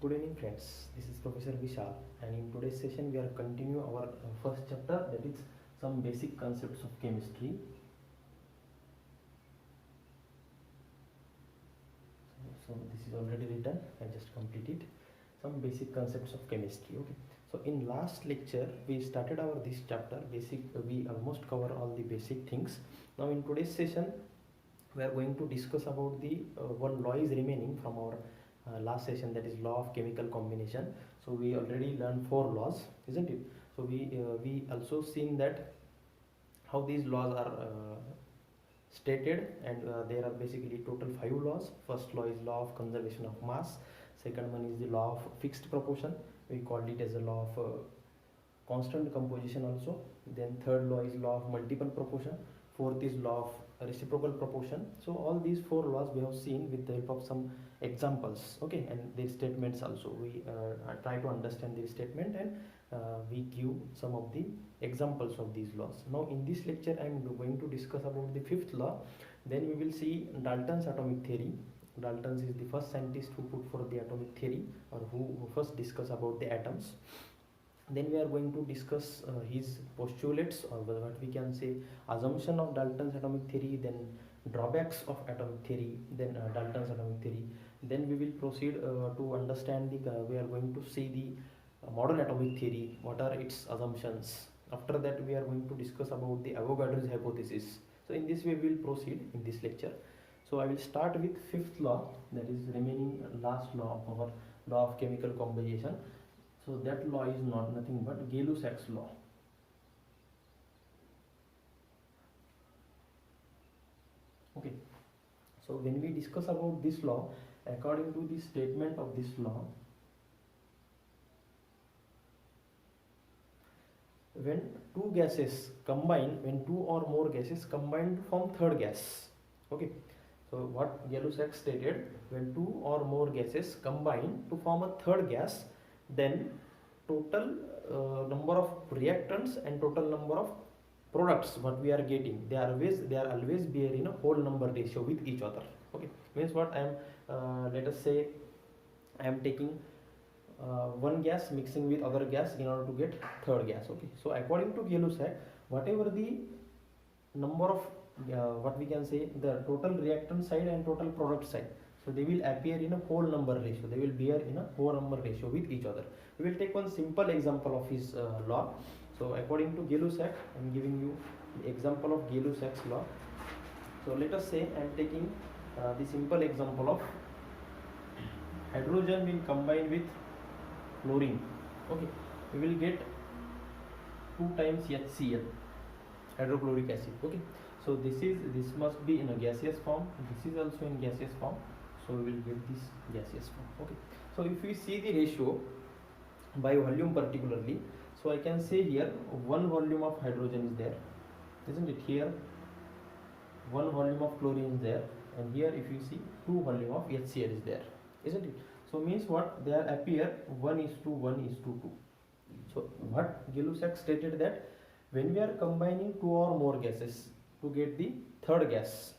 Good evening friends, this is Professor Vishal and in today's session we are continue our first chapter, that is some basic concepts of chemistry. So this is already written, I just complete it. Some basic concepts of chemistry. Okay. So in last lecture we started our this chapter basic, we almost cover all the basic things. Now in today's session we are going to discuss about the one law is remaining from our last session, that is law of chemical combination. So we already learned 4 laws, isn't it? So we also seen that how these laws are stated, and there are basically total 5 laws. First law is law of conservation of mass. Second one is the law of fixed proportion, we called it as a law of constant composition also. Then third law is law of multiple proportion. Fourth is law of reciprocal proportion. So all these 4 laws we have seen with the help of some examples, okay, and their statements also. We try to understand their statement, and we give some of the examples of these laws. Now in this lecture I am going to discuss about the 5th law. Then we will see Dalton's atomic theory. Dalton is the first scientist who put forth the atomic theory, or who first discuss about the atoms. Then we are going to discuss his postulates, or what we can say assumption of Dalton's atomic theory, then drawbacks of atomic theory, then Dalton's atomic theory. Then we will proceed to understand the we are going to see the modern atomic theory, what are its assumptions. After that we are going to discuss about the Avogadro's hypothesis. So in this way we will proceed in this lecture. So I will start with 5th law, that is remaining last law of our law of chemical combination. So that law is not nothing but Gay-Lussac's law. Okay. So when we discuss about this law, according to the statement of this law, when two gases combine, when two or more gases combine to form third gas. Okay. So what Gay-Lussac stated, when two or more gases combine to form a third gas, then total number of reactants and total number of products what we are getting, they are always bear in a whole number ratio with each other. Okay, means what I am let us say I am taking one gas mixing with other gas in order to get third gas. Okay, so according to Gay-Lussac, whatever the number of what we can say the total reactant side and total product side, so they will appear in a whole number ratio, they will bear in a whole number ratio with each other. We will take one simple example of his law. So according to Gay-Lussac, I am giving you the example of Gay-Lussac's law. So let us say I am taking the simple example of hydrogen will combine with chlorine. Okay, we will get 2 times HCl, hydrochloric acid. Okay, so this must be in a gaseous form, this is also in gaseous form, so we will get this gaseous form. Okay, so if we see the ratio by volume particularly, so I can say here 1 volume of hydrogen is there, isn't it? Here 1 volume of chlorine is there, and here if you see 2 volume of HCl is there, isn't it? So means what, they appear 1:1:2. So what Gay-Lussac stated, that when we are combining 2 or more gases to get the third gas,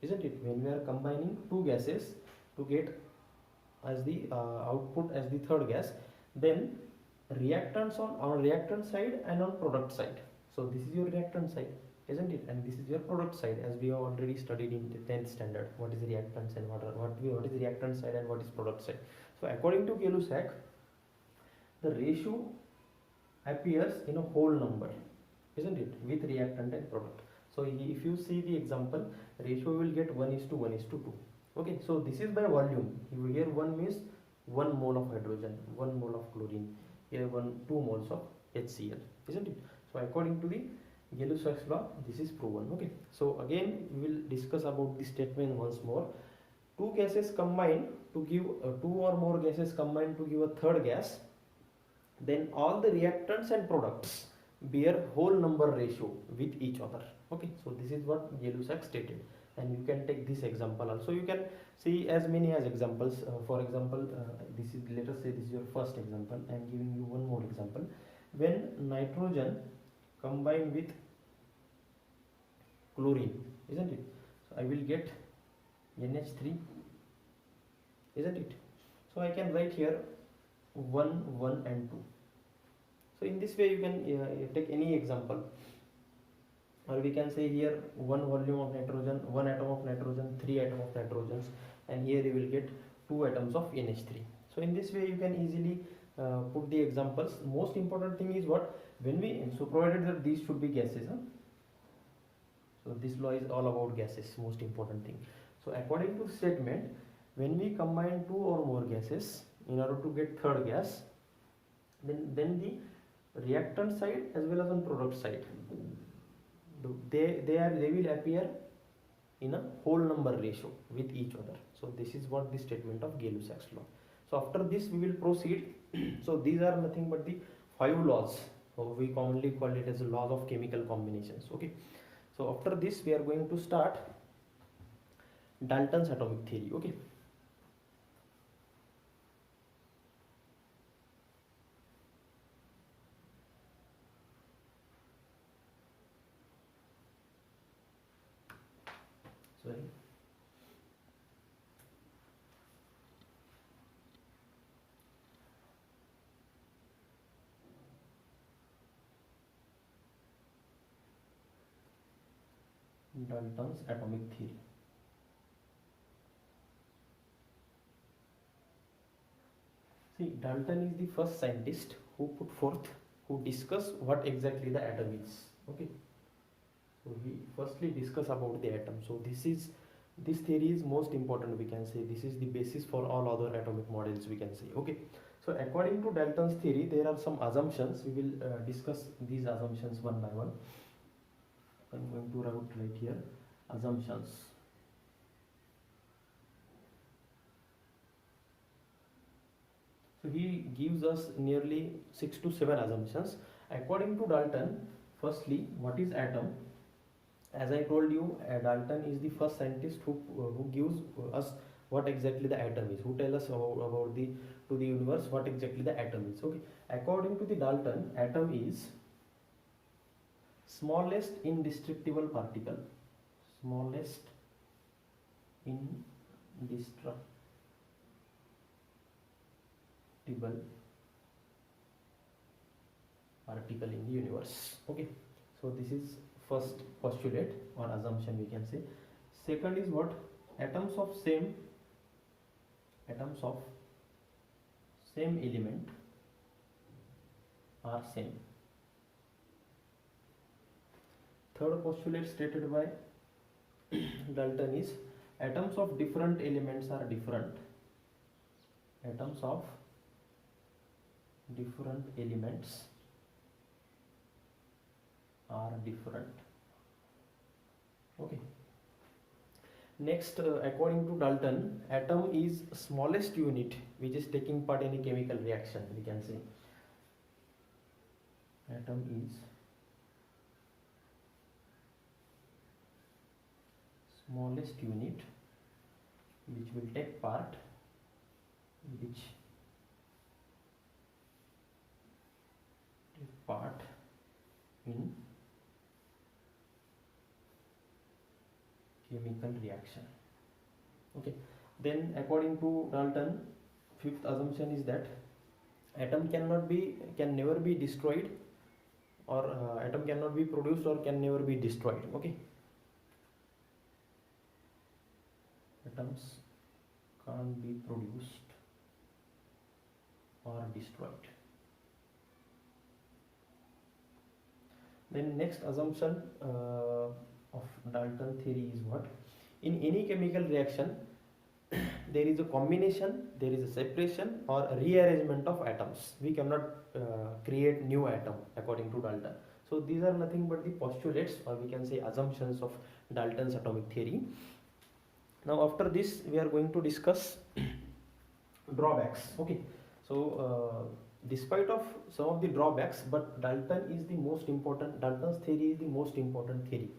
isn't it? When we are combining 2 gases to get as the output as the third gas, then reactants on reactant side and on product side. So this is your reactant side, isn't it? And this is your product side, as we have already studied in the 10th standard, what is reactants and what is reactant side and what is product side. So according to Gay-Lussac, the ratio appears in a whole number, isn't it, with reactant and product. So if you see the example, ratio will get 1:1:2. Okay, so this is by volume. Here 1 means 1 mole of hydrogen, 1 mole of chlorine, here 2 moles of HCl, isn't it? So according to the Gay-Lussac's law, this is proven. Okay, so again we will discuss about this statement once more. Two gases combine to give 2 or more gases combine to give a third gas, then all the reactants and products bear whole number ratio with each other. Okay, so this is what Gay-Lussac stated, and you can take this example also. You can see as many as examples. For example, this is, let us say this is your first example. I am giving you one more example. When nitrogen combine with chlorine, isn't it? So I will get NH3, isn't it? So I can write here 1, 1 and 2. So in this way you can take any example, or we can say here 1 volume of nitrogen, 1 atom of nitrogen, 3 atom of nitrogens, and here you will get 2 atoms of NH3. So in this way you can easily put the examples. Most important thing is what, when we, so provided that these should be gases, huh? So this law is all about gases, most important thing. So according to statement, when we combine 2 or more gases in order to get third gas, then the reactant side as well as on product side, they will appear in a whole number ratio with each other. So this is what the statement of Gay-Lussac's law. So after this we will proceed. So these are nothing but the 5 laws. So we commonly call it as the laws of chemical combinations. Okay. So after this we are going to start Dalton's atomic theory. Okay. Sorry. Dalton's atomic theory. See, Dalton is the first scientist who put forth, who discuss what exactly the atom is. Okay. So we firstly discuss about the atom. So this theory is most important, we can say. This is the basis for all other atomic models, we can say. Okay. So according to Dalton's theory, there are some assumptions. We will discuss these assumptions one by one. I'm going to write right here assumptions. So he gives us nearly 6 to 7 assumptions. According to Dalton, firstly, what is atom? As I told you, Dalton is the first scientist who gives us what exactly the atom is, who tell us about the to the universe what exactly the atom is. Okay. According to the Dalton, atom is smallest indestructible particle. Smallest indestructible particle in the universe. Okay. So this is first postulate or assumption, we can say. Second is what, atoms of same element are same. Third postulate stated by Dalton is atoms of different elements are different. Atoms of different elements are different. Okay. Next, according to Dalton, atom is smallest unit which is taking part in a chemical reaction, we can say. Atom is smallest unit which will take part in chemical reaction. Okay. Then according to Dalton, fifth assumption is that atom can never be destroyed, or atom cannot be produced or can never be destroyed. Okay. Atoms can't be produced or destroyed. Then next assumption of Dalton theory is what? In any chemical reaction, there is a combination, there is a separation or a rearrangement of atoms. We cannot create new atom according to Dalton. So these are nothing but the postulates, or we can say assumptions of Dalton's atomic theory. Now after this we are going to discuss drawbacks. Okay. So despite of some of the drawbacks, but Dalton's theory is the most important theory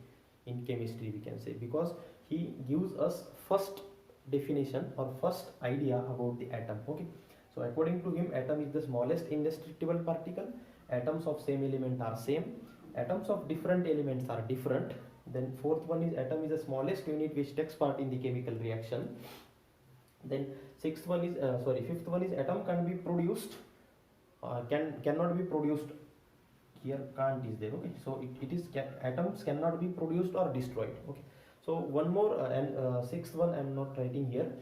in chemistry, we can say, because he gives us first definition or first idea about the atom. Okay. So according to him, atom is the smallest indestructible particle. Atoms of same element are same. Atoms of different elements are different. Then fourth one is atom is the smallest unit which takes part in the chemical reaction. Then sixth one is fifth one is atom can be produced, cannot be produced. Here can't is there. Okay, so it is atoms cannot be produced or destroyed. Okay, so one more and sixth one I am not writing here.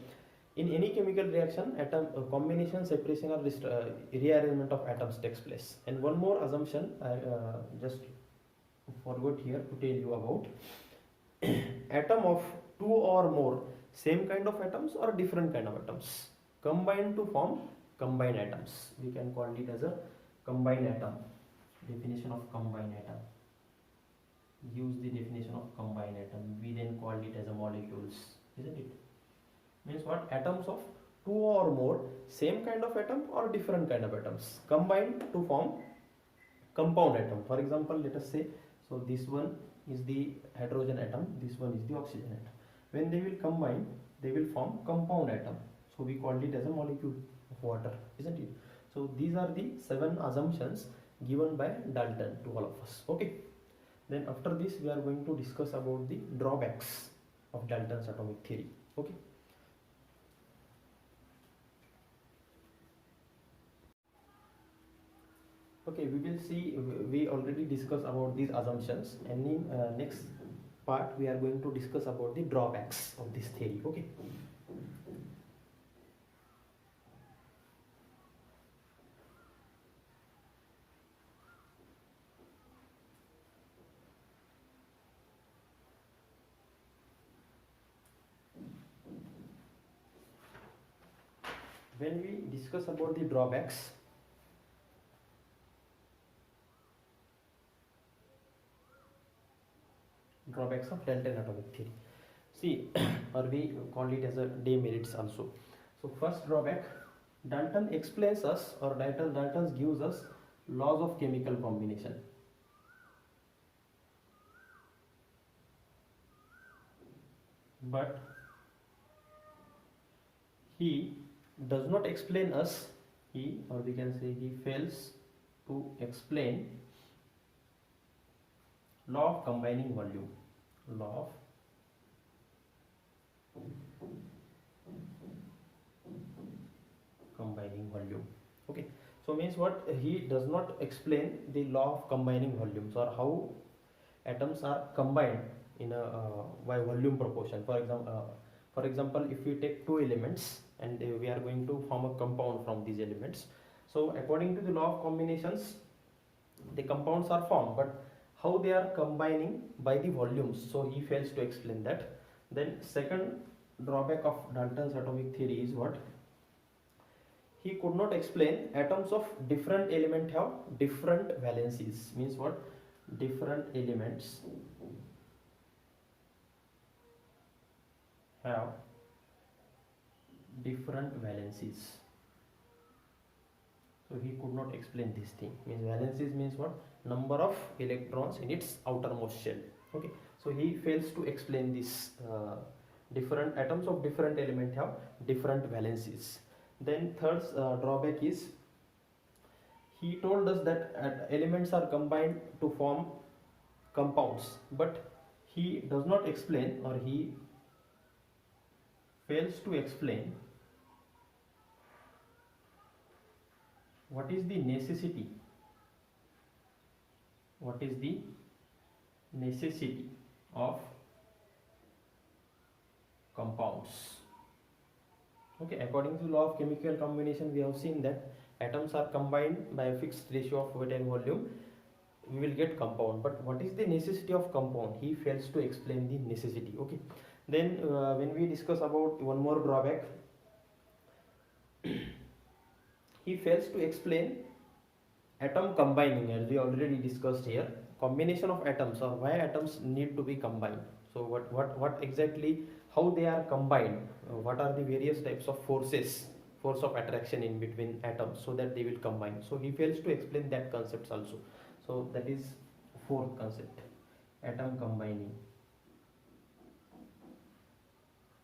In any chemical reaction, atom combination, separation, or rearrangement of atoms takes place. And one more assumption I just forgot here to tell you about. Atom of two or more same kind of atoms or different kind of atoms combine to form combined atoms. We can call it as a combined atom. Definition of combined atom. Use the definition of combined atom. We then call it as a molecules, isn't it? Means what? Atoms of two or more same kind of atom or different kind of atoms combined to form compound atom. For example, let us say, so this one is the hydrogen atom, this one is the oxygen atom. When they will combine, they will form compound atom. So we called it as a molecule of water, isn't it? So these are the 7 assumptions given by Dalton to all of us. Okay. Then after this we are going to discuss about the drawbacks of Dalton's atomic theory. Okay. Okay, we will see, we already discussed about these assumptions, and in next part we are going to discuss about the drawbacks of this theory. Okay. When we discuss about the drawbacks of Dalton atomic theory, see, or we call it as a demerits also. So first drawback, Dalton explains us, or Dalton gives us laws of chemical combination. But he does not explain us, or we can say he fails to explain law of combining volume. Law of combining volume. Okay, so means what? He does not explain the law of combining volumes, or how atoms are combined in a by volume proportion. For example, if we take two elements and we are going to form a compound from these elements, so according to the law of combinations, the compounds are formed, but how they are combining by the volumes, so he fails to explain that. Then second drawback of Dalton's atomic theory is what? He could not explain atoms of different element have different valencies. Means what? Different elements have different valencies. So he could not explain this thing. Means valencies means what? Number of electrons in its outermost shell. Okay, so he fails to explain this. Different atoms of different element have different valencies. Then third drawback is, he told us that elements are combined to form compounds, but he does not explain, or he fails to explain what is the necessity of compounds. Okay, according to the law of chemical combination, we have seen that atoms are combined by a fixed ratio of weight and volume, we will get compound. But what is the necessity of compound? He fails to explain the necessity. Okay, then when we discuss about one more drawback, he fails to explain atom combining, as we already discussed here, combination of atoms, or why atoms need to be combined. So what exactly, how they are combined, what are the various types of force of attraction in between atoms, so that they will combine. So he fails to explain that concepts also. So that is fourth concept, atom combining.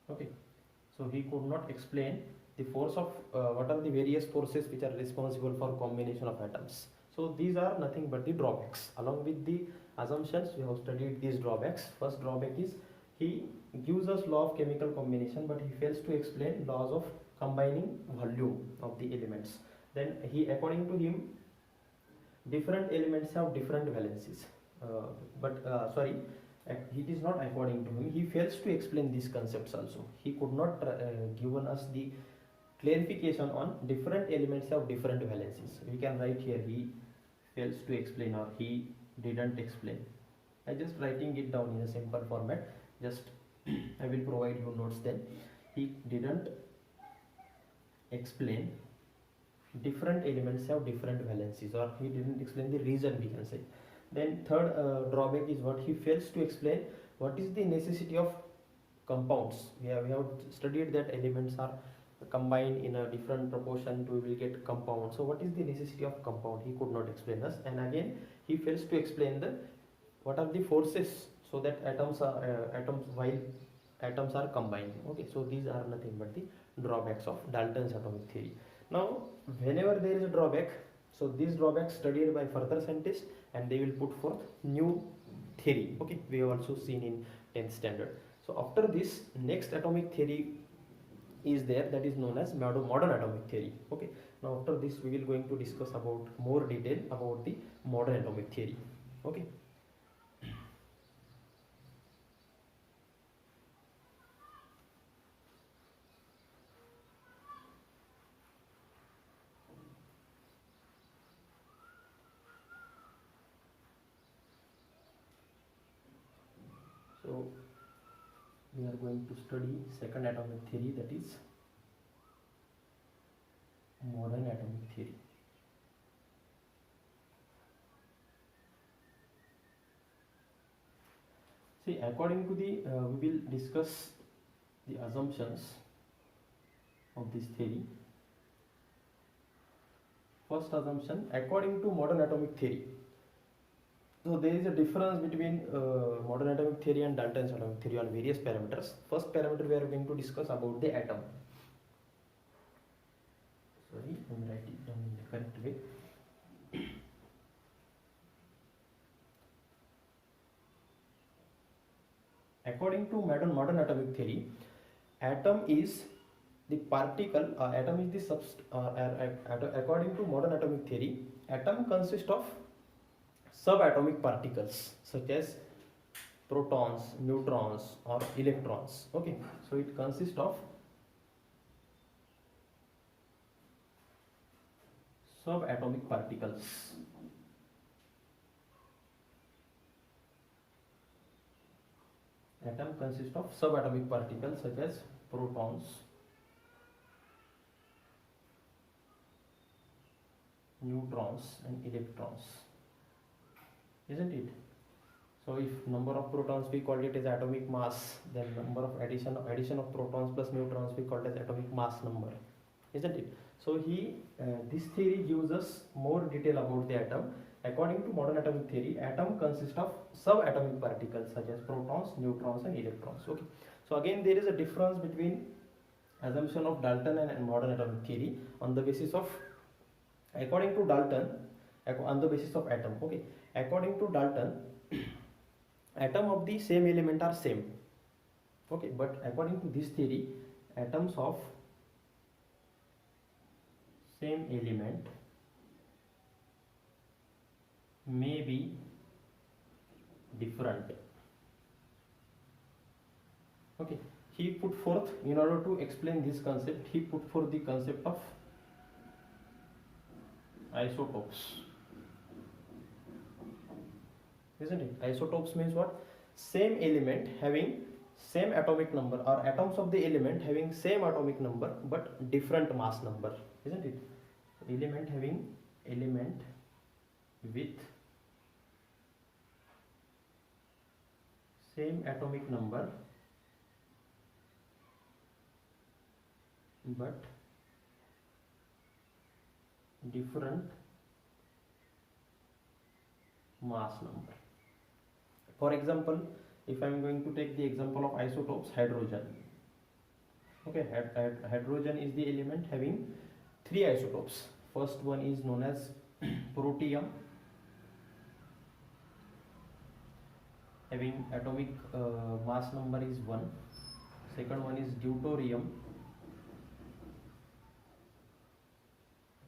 Okay, so he could not explain the force of what are the various forces which are responsible for combination of atoms. So these are nothing but the drawbacks. Along with the assumptions, we have studied these drawbacks. First drawback is, he gives us law of chemical combination, but he fails to explain laws of combining volume of the elements. Then he, according to him, different elements have different valencies. Sorry, it is not according to him. He fails to explain these concepts also. He could not given us the clarification on different elements have different valencies. We can write here he fails to explain or he didn't explain. I just writing it down in a simple format. Just I will provide you notes then. He didn't explain different elements have different valencies, or he didn't explain the reason, we can say. Then third drawback is what he fails to explain what is the necessity of compounds. We have studied that elements are combined in a different proportion, we will get compound. So what is the necessity of compound? He could not explain us. And again he fails to explain the what are the forces so that atoms are combined. Okay, so these are nothing but the drawbacks of Dalton's atomic theory. Now whenever there is a drawback, so these drawbacks studied by further scientists and they will put forth new theory. Okay, we have also seen in 10th standard. So after this, next atomic theory is there, that is known as modern atomic theory. Okay, now after this we will going to discuss about more detail about the modern atomic theory. Okay. So we are going to study second atomic theory, that is modern atomic theory. See, according to the we will discuss the assumptions of this theory. First assumption, according to modern atomic theory. So there is a difference between modern atomic theory and Dalton's atomic theory on various parameters. First parameter we are going to discuss about the atom. Sorry, let me write it down in the correct way. According to modern atomic theory, atom is the particle. Atom is the according to modern atomic theory, atom consists of subatomic particles such as protons, neutrons or electrons. Okay, so it consists of subatomic particles. Atom consists of subatomic particles such as protons, neutrons and electrons, isn't it? So if number of protons we called it as atomic mass, then number of addition of protons plus neutrons we called as atomic mass number, isn't it? So this theory gives us more detail about the atom. According to modern atomic theory, atom consists of subatomic particles such as protons, neutrons and electrons. Okay, so again there is a difference between assumption of Dalton and modern atomic theory on the basis of, according to Dalton, on the basis of atom. Okay, according to Dalton, atom of the same element are same. Okay, but according to this theory, atoms of same element may be different. Okay, he put forth, in order to explain this concept, he put forth the concept of isotopes, isn't it? Isotopes means what? Same element having same atomic number, or atoms of the element having same atomic number but different mass number, isn't it? Element with same atomic number but different mass number. For example, if I am going to take the example of isotopes, hydrogen. Okay, hydrogen is the element having 3 isotopes. First one is known as protium, having atomic mass number is 1. Second one is deuterium,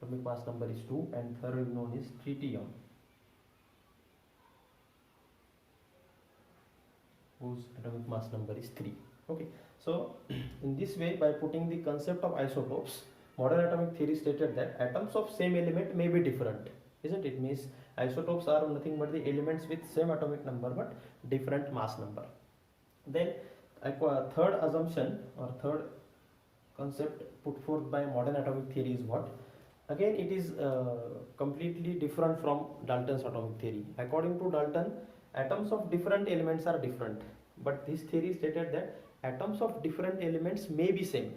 atomic mass number is 2, and third known is tritium, whose atomic mass number is 3. Okay, so in this way, by putting the concept of isotopes, modern atomic theory stated that atoms of same element may be different, isn't it? Means isotopes are nothing but the elements with same atomic number but different mass number. Then third assumption or third concept put forth by modern atomic theory is what? Again, it is completely different from Dalton's atomic theory. According to Dalton, atoms of different elements are different, but this theory stated that atoms of different elements may be same,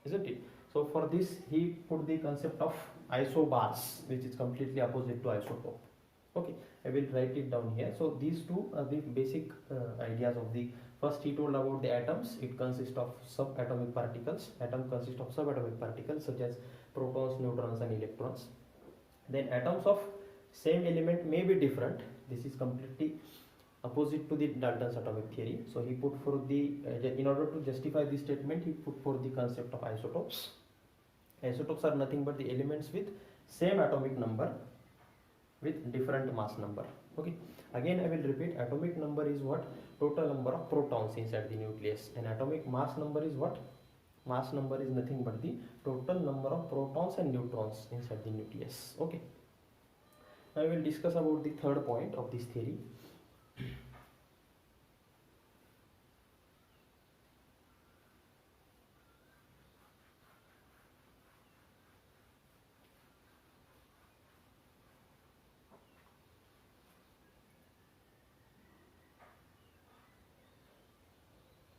isn't it? So for this, he put the concept of isobars, which is completely opposite to isotope. Okay, I will write it down here. So these two are the basic ideas of the first. He told about the atoms. It consists of subatomic particles. Atom consists of subatomic particles such as protons, neutrons, and electrons. Then atoms of same element may be different. This is completely opposite to the Dalton's atomic theory. So he put forth the in order to justify this statement, he put forth the concept of isotopes. Isotopes are nothing but the elements with same atomic number with different mass number. Okay, again I will repeat, atomic number is what? Total number of protons inside the nucleus, and atomic mass number is what? Mass number is nothing but the total number of protons and neutrons inside the nucleus. Okay, now we will discuss about the third point of this theory.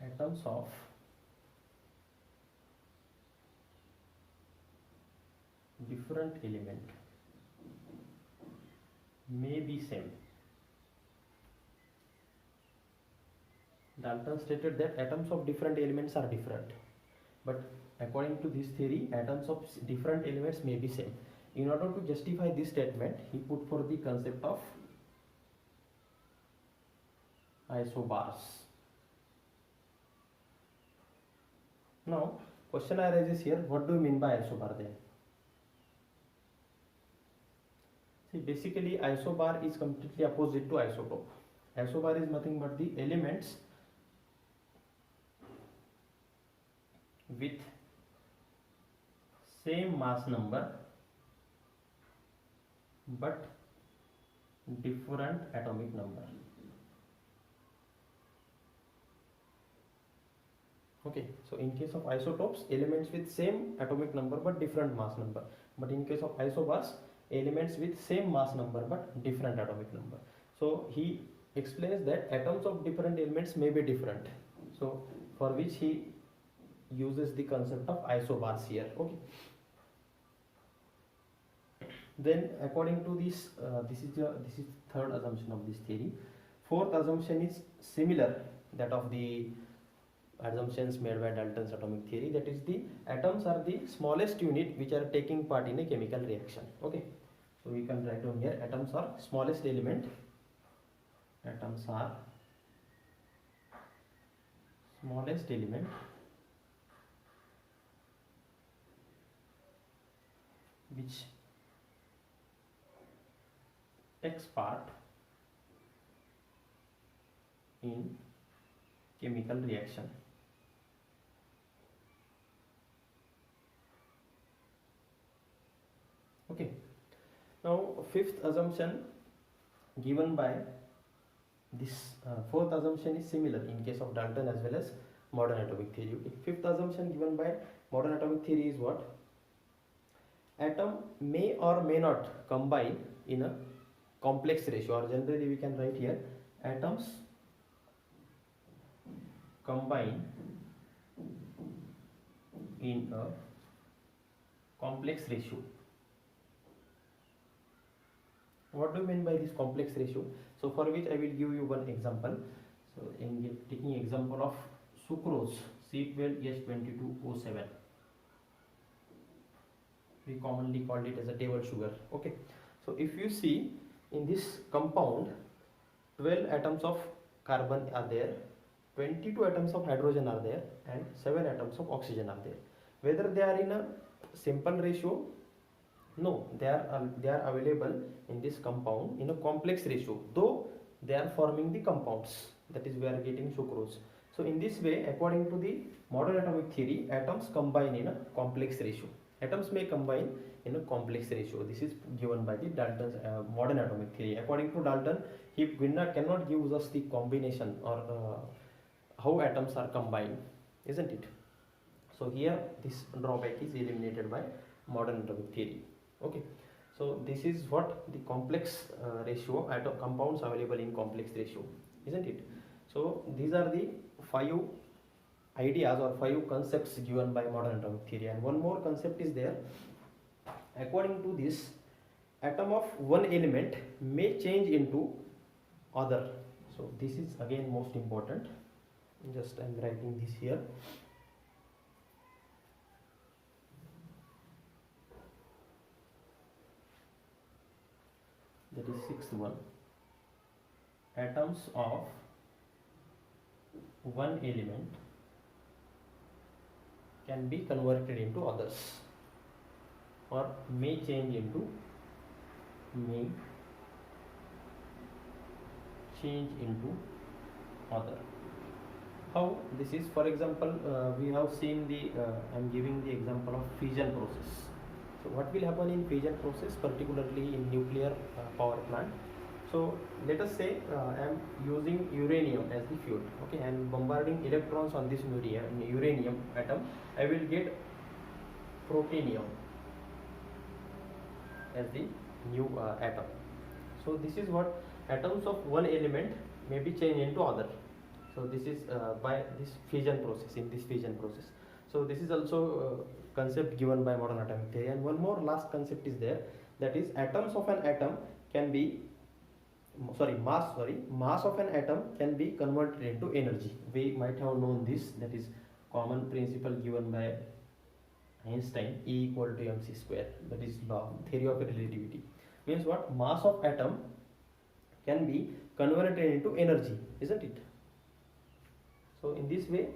Atoms of different element may be same. Dalton stated that atoms of different elements are different, but according to this theory, atoms of different elements may be same. In order to justify this statement, he put forth the concept of isobars. Now, question arises here, what do you mean by isobar then? See, basically isobar is completely opposite to isotope. Isobar is nothing but the elements with same mass number but different atomic number. Okay, so in case of isotopes, elements with same atomic number but different mass number, but in case of isobars, elements with same mass number but different atomic number. So he explains that atoms of different elements may be different, so for which he uses the concept of isobars here. Okay, then according to this, this is third assumption of this theory. Fourth assumption is similar that of the assumptions made by Dalton's atomic theory, that is the atoms are the smallest unit which are taking part in a chemical reaction. Okay, so we can write down here, atoms are smallest element, atoms are smallest element which takes part in chemical reaction. Okay, now fifth assumption given by this fourth assumption is similar in case of Dalton as well as modern atomic theory. Okay. Fifth assumption given by modern atomic theory is what? Atom may or may not combine in a complex ratio, or generally we can write here, atoms combine in a complex ratio. What do you mean by this complex ratio? So for which I will give you one example. So in taking example of sucrose, C12H22O7, we commonly called it as a table sugar. Okay, so if you see in this compound, 12 atoms of carbon are there, 22 atoms of hydrogen are there, and 7 atoms of oxygen are there. Whether they are in a simple ratio, no, they are available in this compound in a complex ratio, though they are forming the compounds, that is we are getting sucrose. So in this way, according to the modern atomic theory, atoms combine in a complex ratio. Atoms may combine in a complex ratio. This is given by the Dalton's modern atomic theory. According to Dalton, he cannot give us the combination or how atoms are combined, isn't it? So here this drawback is eliminated by modern atomic theory. Okay, so this is what the complex ratio, atom compounds available in complex ratio, isn't it? So these are the 5 ideas or 5 concepts given by modern atomic theory, and one more concept is there. According to this, atom of one element may change into other. So this is again most important. Just I am writing this here. That is sixth one. Atoms of one element can be converted into others, or may change into other. How this is? For example, we have seen the I am giving the example of fission process. So what will happen in fission process, particularly in nuclear power plant? So let us say I am using uranium as the fuel, okay, and bombarding electrons on this uranium atom. I will get protonium as the new atom. So this is what atoms of one element may be changed into other. So this is by this fission process, in this fission process. So this is also concept given by modern atomic theory. And one more last concept is there, that is atoms of an atom can be mass of an atom can be converted into energy. We might have known this, that is common principle given by Einstein, E equal to mc square, that is law, theory of relativity. Means what? Mass of atom can be converted into energy, isn't it? So in this way,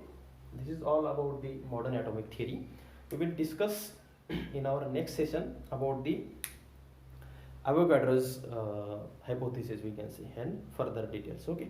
this is all about the modern atomic theory. We will discuss in our next session about the Avogadro's hypothesis, we can say, and further details. Okay.